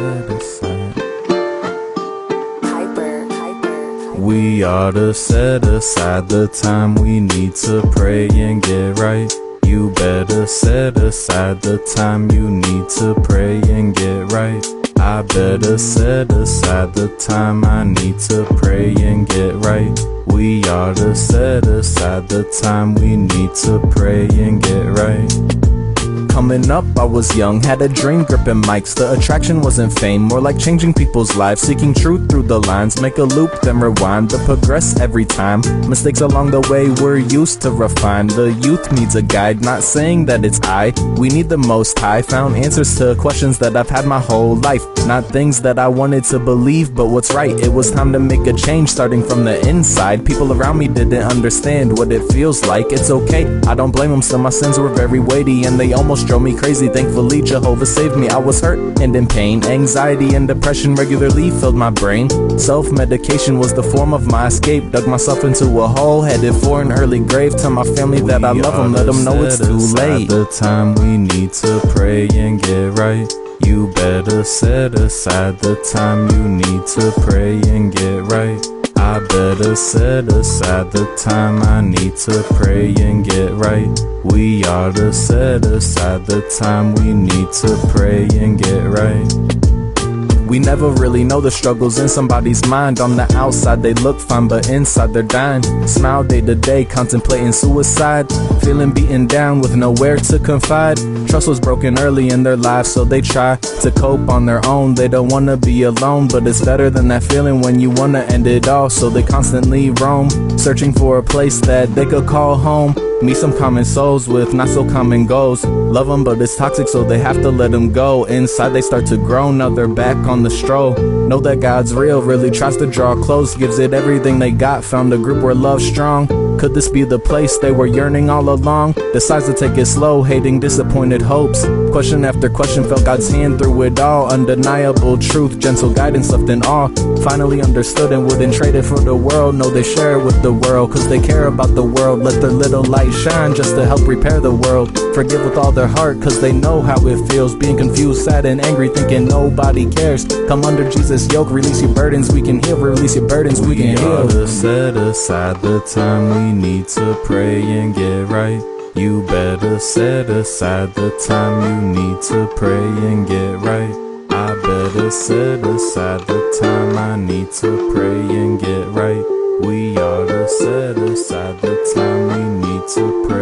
set aside. Pieper. We ought to set aside the time we need to pray and get right. You better set aside the time you need to pray and get right. I better set aside the time I need to pray and get right. We ought to set aside the time we need to pray and get right. Coming up, I was young, had a dream gripping mics. The attraction wasn't fame, more like changing people's lives. Seeking truth through the lines, make a loop, then rewind. But progress every time, mistakes along the way we're used to refine. The youth needs a guide, not saying that it's I. We need the most high, found answers to questions that I've had my whole life. Not things that I wanted to believe, but what's right. It was time to make a change, starting from the inside. People around me didn't understand what it feels like. It's okay, I don't blame them, some of my sins were very weighty and they almost drove me crazy. Thankfully Jehovah saved me. I was hurt and in pain. Anxiety and depression regularly filled my brain. Self-medication was the form of my escape. Dug myself into a hole, headed for an early grave. Tell my family that I love them, let them know it's too late. The time we need to pray and get right. You better set aside the time you need to pray and get right. I better set aside the time I need to pray and get right. We ought to set aside the time we need to pray and get right. We never really know the struggles in somebody's mind. On the outside they look fine, but inside they're dying. Smile day to day, contemplating suicide. Feeling beaten down with nowhere to confide. Trust was broken early in their lives, so they try to cope on their own. They don't wanna be alone, but it's better than that feeling when you wanna end it all. So they constantly roam, searching for a place that they could call home. Meet some common souls with not so common goals. Love them, but it's toxic, so they have to let them go. Inside they start to grow, now they're back on the stroll. Know that God's real, really tries to draw close. Gives it everything they got, found a group where love's strong. Could this be the place they were yearning all along? Decides to take it slow, hating disappointed hopes. Question after question, felt God's hand through it all. Undeniable truth, gentle guidance left in awe. Finally understood and wouldn't trade it for the world. No, they share it with the world, cause they care about the world. Let their little light shine just to help repair the world. Forgive with all their heart, cause they know how it feels. Being confused, sad and angry, thinking nobody cares. Come under Jesus' yoke, release your burdens, we can heal. Release your burdens, we can heal. We ought to set aside the time we need to pray and get right. You better set aside the time you need to pray and get right. I better set aside the time I need to pray and get right. We ought to set aside the time we need to pray